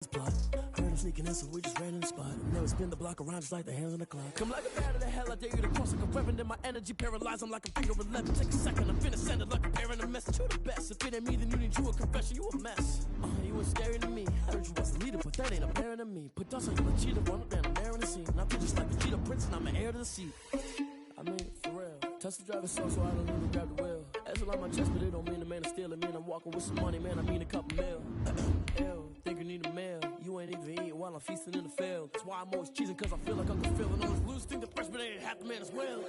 Plot. Heard him sneaking in, so we just ran in the spot. And then we spin the block around just like the hands on the clock. Come like a bat of the hell, I dare you to cross like a reverend. And my energy paralyzed, I'm like a finger 11. Take a second, I'm finna send it like a parent, a message. You the best, if it ain't me, then you need you a confession. You a mess, you was scary to me. I heard you was a leader, but that ain't apparent to me. Put dust on you, a cheater, run up down the mayor in the scene. And I feel just like a cheetah prince, and I'm an heir to the seat. I mean, for real. Touch the driver's seat, so I don't even grab the wheel. That's all on my chest, but it don't mean the man is stealing. Man, I'm walking with some money, man, I mean a couple mil. Ew, think you need a meal. You ain't even eating while I'm feasting in the field. That's why I'm always cheesing, cause I feel like I'm fulfilling all this loose. Think the freshman ain't half the man as well.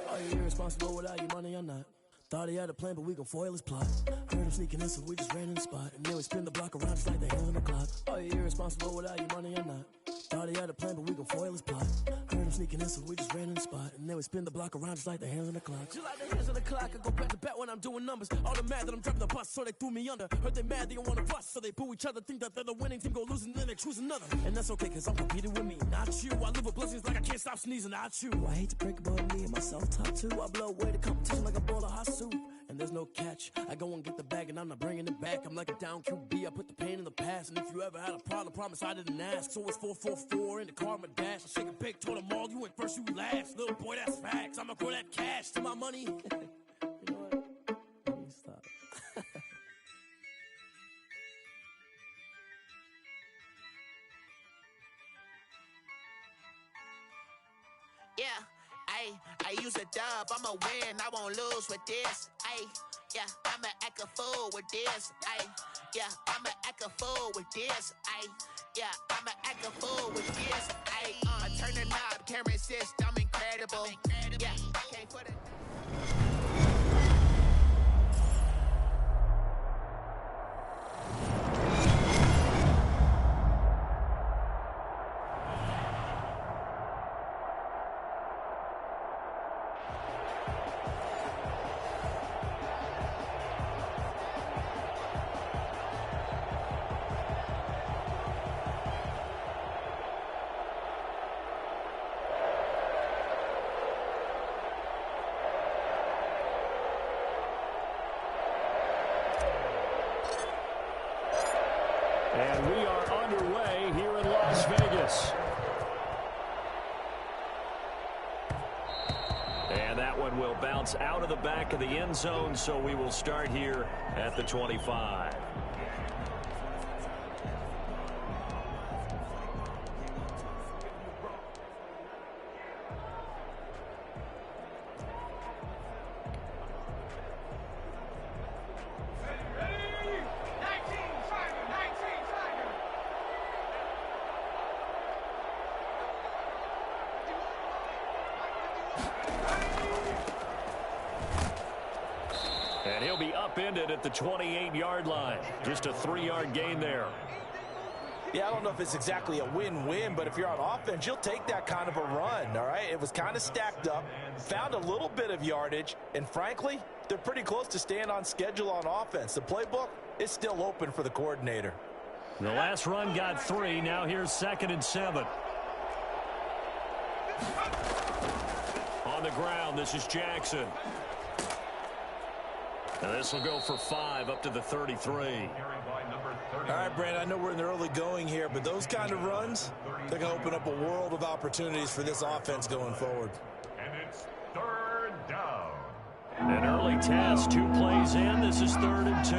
Are you irresponsible without your money or not? Thought he had a plan, but we gon' foil his plot. Heard him sneaking in, so we just ran in the spot. And then we spin the block around just like the hands on the clock. Are you irresponsible without your money or not? Thought he had a plan, but we gon' foil his plot. Heard him sneaking in, so we just ran in the spot. And then we spin the block around just like the hands on the clock. Just like the hands on the clock, I go back to back when I'm doing numbers. All the mad that I'm driving the bus, so they threw me under. Heard they mad, they don't wanna bust, so they boo each other. Think that they're the winning team, go losing, then they choose another. And that's okay, cause I'm competing with me, not you. I live with blessings like I can't stop sneezing, not you. I hate to break about me and my self-talk too. I blow away the competition like a bowl of hot soup. And there's no catch, I go and get the bag and I'm not bringing it back. I'm like a down QB, I put the pain in the past. And if you ever had a problem, promise I didn't ask. So it's 4-4-4 in the car, my dash. I shake a big, told them all, you went first, you last. Little boy, that's facts, I'ma grow that cash to my money. You know what, let me stop. Yeah, I use a dub, I'ma win, I won't lose with this. Yeah, I'ma act a fool with this. Yeah, I'ma act a fool with this. Yeah, I'ma act a fool with this. I turn the knob, can't resist, I'm incredible. Yeah, can't put it. And we are underway here in Las Vegas. And that one will bounce out of the back of the end zone, so we will start here at the 25. And he'll be upended at the 28-yard line. Just a 3-yard gain there. Yeah, I don't know if it's exactly a win-win, but if you're on offense, you'll take that kind of a run, all right? It was kind of stacked up, found a little bit of yardage, and frankly, they're pretty close to staying on schedule on offense. The playbook is still open for the coordinator. The last run got 3. Now here's 2nd and 7. On the ground, this is Jackson. And this will go for 5 up to the 33. All right, Brandon, I know we're in the early going here, but those kind of runs, they're going to open up a world of opportunities for this offense going forward. And it's 3rd down. An early test, 2 plays in. This is 3rd and 2.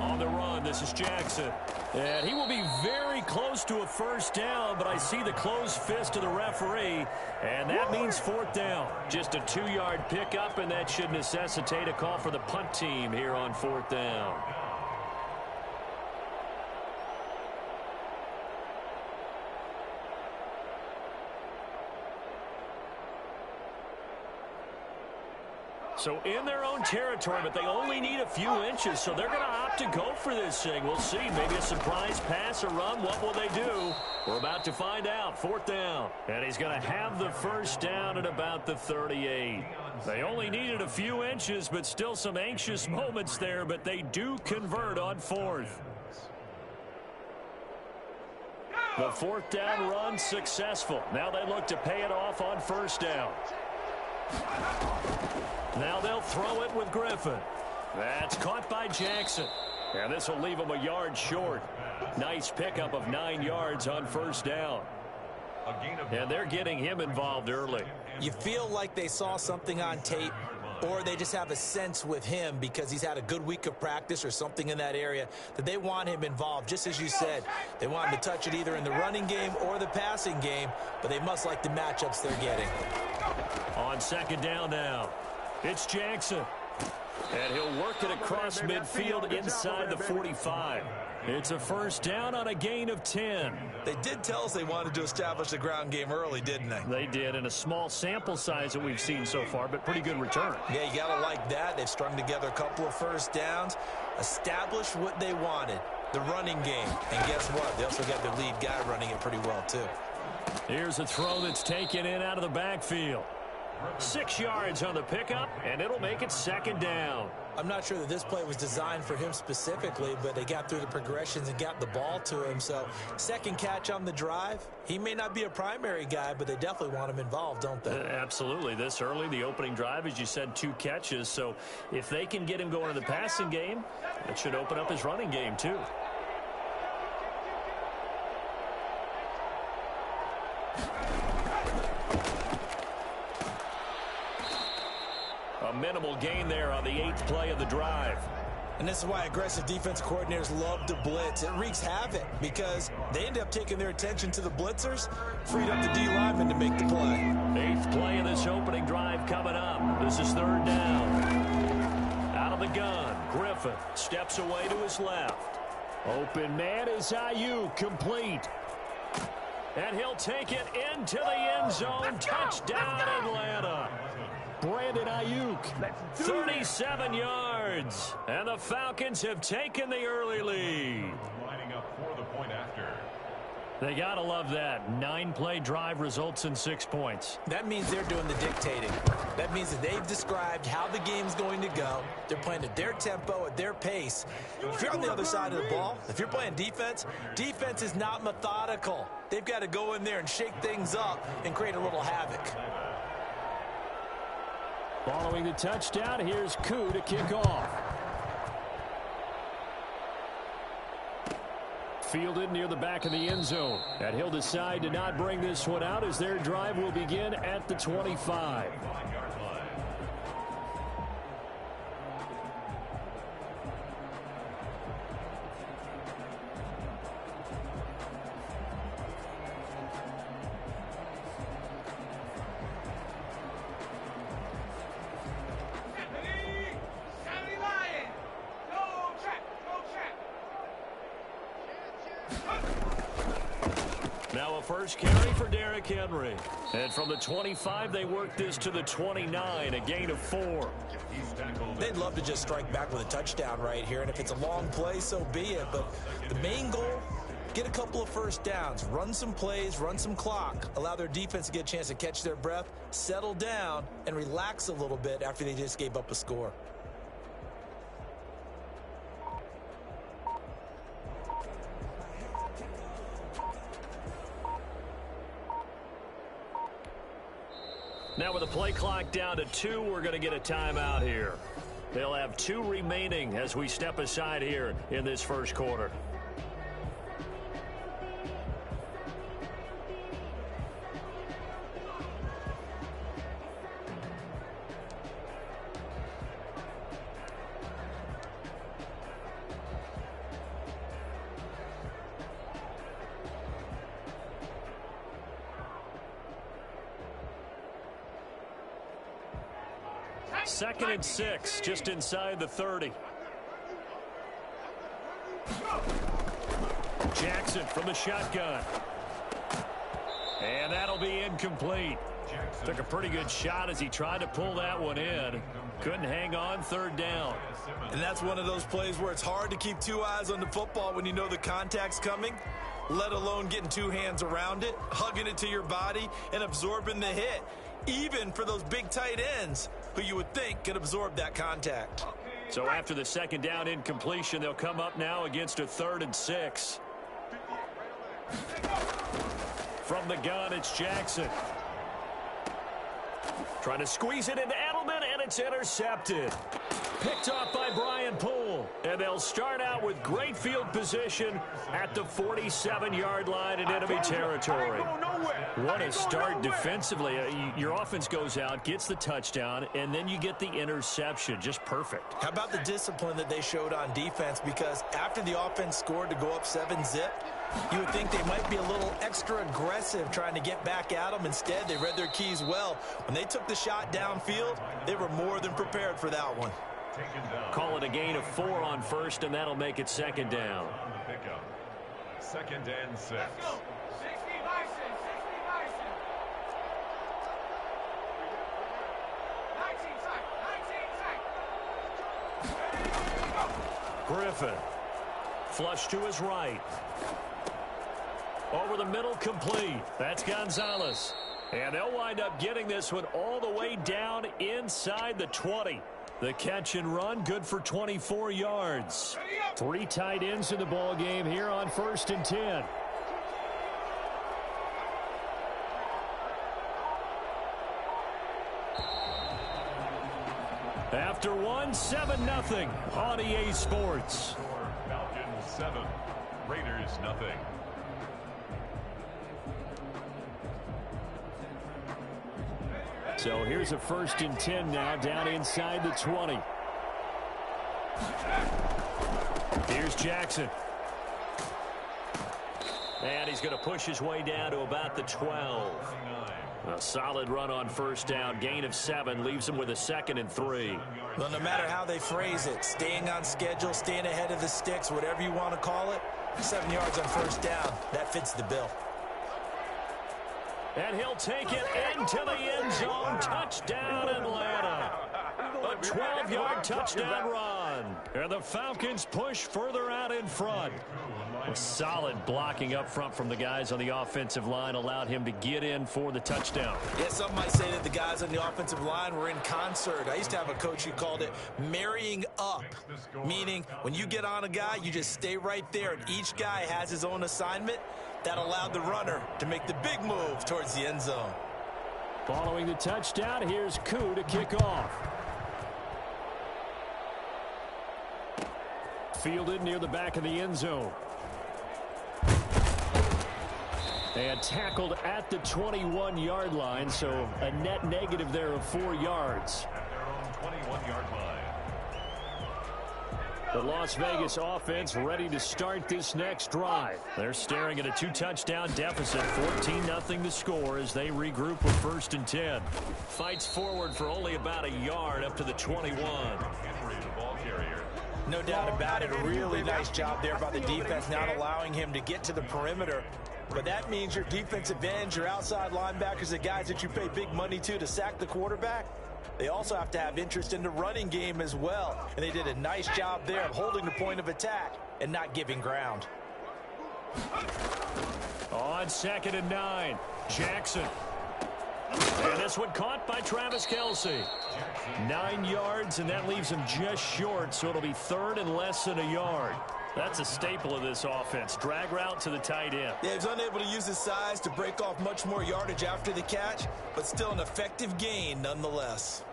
On the run, this is Jackson. And he will be very close to a first down, but I see the closed fist of the referee, and that means 4th down. Just a 2-yard pickup, and that should necessitate a call for the punt team here on 4th down. So in their own territory, but they only need a few inches, so they're going to opt to go for this thing. We'll see. Maybe a surprise pass or run. What will they do? We're about to find out. 4th down. And he's going to have the first down at about the 38. They only needed a few inches, but still some anxious moments there, but they do convert on 4th. The 4th down run successful. Now they look to pay it off on 1st down. Now they'll throw it with Griffin. That's caught by Jackson. And this will leave him a yard short. Nice pickup of 9 yards on first down. And they're getting him involved early. You feel like they saw something on tape, or they just have a sense with him because he's had a good week of practice or something in that area that they want him involved. Just as you said, they want him to touch it either in the running game or the passing game, but they must like the matchups they're getting. On second down now, it's Jackson. And he'll work it across midfield inside the 45. It's a first down on a gain of 10. They did tell us they wanted to establish the ground game early, didn't they? They did, in a small sample size that we've seen so far, but pretty good return. Yeah, you got to like that. They've strung together a couple of first downs, established what they wanted, the running game. And guess what? They also got their lead guy running it pretty well, too. Here's a throw that's taken in out of the backfield. 6 yards on the pickup, and it'll make it second down. I'm not sure that this play was designed for him specifically, but they got through the progressions and got the ball to him. So second catch on the drive. He may not be a primary guy, but they definitely want him involved, don't they? Absolutely. This early, the opening drive, as you said, 2 catches. So if they can get him going in the passing game, that should open up his running game too. A minimal gain there on the 8th play of the drive. And this is why aggressive defense coordinators love to blitz. It wreaks havoc because they end up taking their attention to the blitzers, freed up the D lineman to make the play. 8th play of this opening drive coming up. This is third down. Out of the gun, Griffin steps away to his left. Open man is Ayuk, complete. And he'll take it into the end zone. Touchdown, Atlanta. Brandon Ayuk, 37 yards. And the Falcons have taken the early lead. Lining up for the point after. They got to love that. 9-play drive results in 6 points. That means they're doing the dictating. That means that they've described how the game's going to go. They're playing at their tempo, at their pace. If you're on the other side of the ball, if you're playing defense, defense is not methodical. They've got to go in there and shake things up and create a little havoc. Following the touchdown, here's Koo to kick off. Fielded near the back of the end zone. And he'll decide to not bring this one out as their drive will begin at the 25. Now a first carry for Derrick Henry. And from the 25, they work this to the 29, a gain of 4. They'd love to just strike back with a touchdown right here, and if it's a long play, so be it. But the main goal, get a couple of first downs, run some plays, run some clock, allow their defense to get a chance to catch their breath, settle down, and relax a little bit after they just gave up a score. Now with the play clock down to 2, we're going to get a timeout here. They'll have 2 remaining as we step aside here in this first quarter. Second and 6, just inside the 30. Jackson from the shotgun. And that'll be incomplete. Took a pretty good shot as he tried to pull that one in. Couldn't hang on, third down. And that's one of those plays where it's hard to keep 2 eyes on the football when you know the contact's coming, let alone getting 2 hands around it, hugging it to your body, and absorbing the hit. Even for those big tight ends who you would think could absorb that contact. So after the second down incompletion, they'll come up now against a 3rd and 6. From the gun, it's Jackson. Trying to squeeze it into Edelman, and it's intercepted. Picked off by Brian Poole. And they'll start out with great field position at the 47-yard line in enemy territory. What a start defensively. Your offense goes out, gets the touchdown, and then you get the interception. Just perfect. How about the discipline that they showed on defense? Because after the offense scored to go up 7-zip, you would think they might be a little extra aggressive trying to get back at them. Instead, they read their keys well. When they took the shot downfield, they were more than prepared for that one. Call it a gain of 4 on first, and that'll make it second down. Second and 6. Griffin. Flush to his right. Over the middle, complete. That's Gonzalez. And they'll wind up getting this one all the way down inside the 20. The catch and run, good for 24 yards. 3 tight ends in the ball game here on 1st and 10. After 1, 7-0 on EA Sports. Falcons 7, Raiders 0. So here's a 1st and 10 now, down inside the 20. Here's Jackson. And he's going to push his way down to about the 12. A solid run on 1st down. Gain of 7 leaves him with a 2nd and 3. Well, no matter how they phrase it, staying on schedule, staying ahead of the sticks, whatever you want to call it, 7 yards on 1st down, that fits the bill. And he'll take it into the end zone. Touchdown, Atlanta. A 12-yard touchdown run. And the Falcons push further out in front. A solid blocking up front from the guys on the offensive line allowed him to get in for the touchdown. Yeah, some might say that the guys on the offensive line were in concert. I used to have a coach who called it marrying up, meaning when you get on a guy, you just stay right there, and each guy has his own assignment. That allowed the runner to make the big move towards the end zone. Following the touchdown, here's Koo to kick off. Fielded near the back of the end zone. And tackled at the 21-yard line, so a net negative there of 4 yards. At their own 21-yard line. The Las Vegas offense ready to start this next drive. They're staring at a 2-touchdown deficit, 14-0 the score as they regroup with 1st and 10. Fights forward for only about a yard up to the 21. No doubt about it. A really nice job there by the defense, not allowing him to get to the perimeter. But that means your defensive ends, your outside linebackers, the guys that you pay big money to sack the quarterback, they also have to have interest in the running game as well. And they did a nice job there of holding the point of attack and not giving ground. On 2nd and 9, Jackson. And this one caught by Travis Kelce. 9 yards, and that leaves him just short, so it'll be 3rd and less than a yard. That's a staple of this offense. Drag route to the tight end. Yeah, he's unable to use his size to break off much more yardage after the catch, but still an effective gain nonetheless.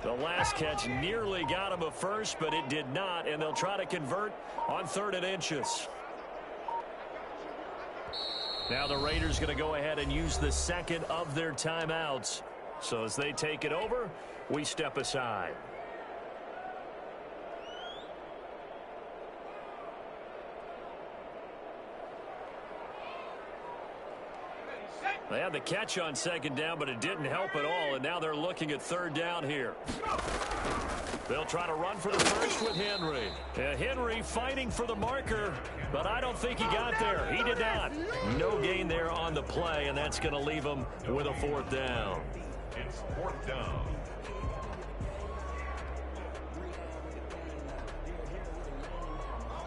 The last catch nearly got him a first, but it did not, and they'll try to convert on 3rd and inches. Now the Raiders going to go ahead and use the 2nd of their timeouts. So as they take it over, we step aside. They had the catch on 2nd down, but it didn't help at all, and now they're looking at 3rd down here. They'll try to run for the first with Henry. Henry fighting for the marker, but I don't think he got there. He did not. No gain there on the play, and that's going to leave him with a 4th down. It's 4th down.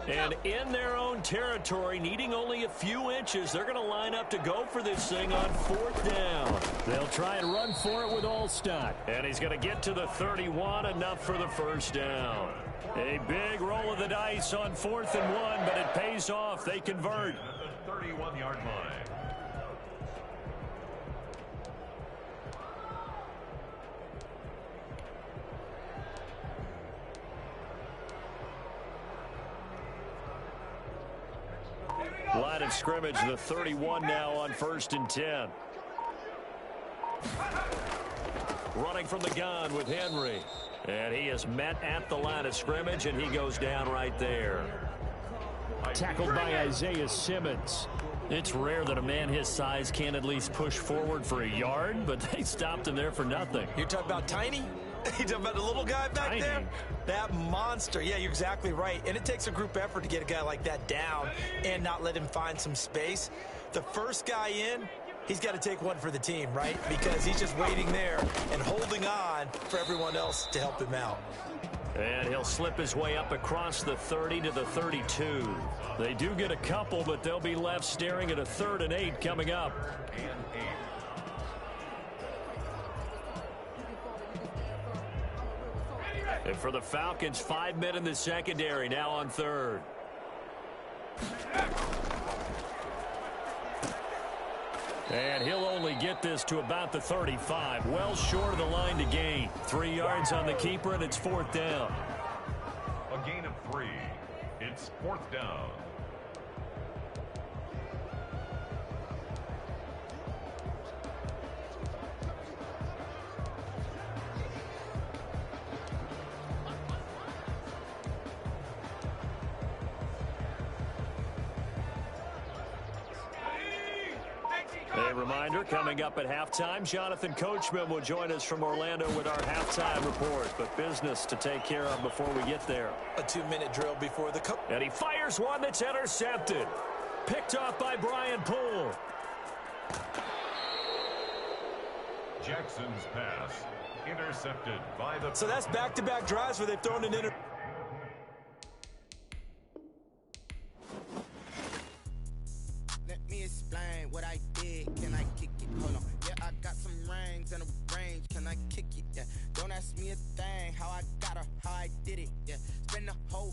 And in their own territory, needing only a few inches, they're going to line up to go for this thing on 4th down. They'll try and run for it with Allstott. And he's going to get to the 31, enough for the 1st down. A big roll of the dice on 4th and 1, but it pays off. They convert. At the 31-yard line. line of scrimmage. The 31 now on 1st and 10. Running from the gun with Henry. And he is met at the line of scrimmage, and he goes down right there. Tackled by Isaiah Simmons. It's rare that a man his size can't at least push forward for a yard, but they stopped him there for nothing. You're talking about tiny? You're talking about the little guy back there? That monster. Yeah, you're exactly right. And it takes a group effort to get a guy like that down and not let him find some space. The first guy in, he's got to take one for the team, right? Because he's just waiting there and holding on for everyone else to help him out. And he'll slip his way up across the 30 to the 32. They do get a couple, but they'll be left staring at a 3rd and 8 coming up. And for the Falcons, 5 men in the secondary, now on 3rd. And he'll only get this to about the 35. Well short of the line to gain. 3 yards on the keeper, and it's 4th down. A gain of 3. It's 4th down. A reminder, coming up at halftime, Jonathan Coachman will join us from Orlando with our halftime report. But business to take care of before we get there. A 2-minute drill before the coach. And he fires one that's intercepted. Picked off by Brian Poole. Jackson's pass intercepted by the... So that's back-to-back drives where they've thrown an Let me explain what I did. Can I kick it? Hold on. Yeah, I got some rings and a range. Can I kick it? Yeah. Don't ask me a thing. How I got her, how I did it. Yeah. Spend the whole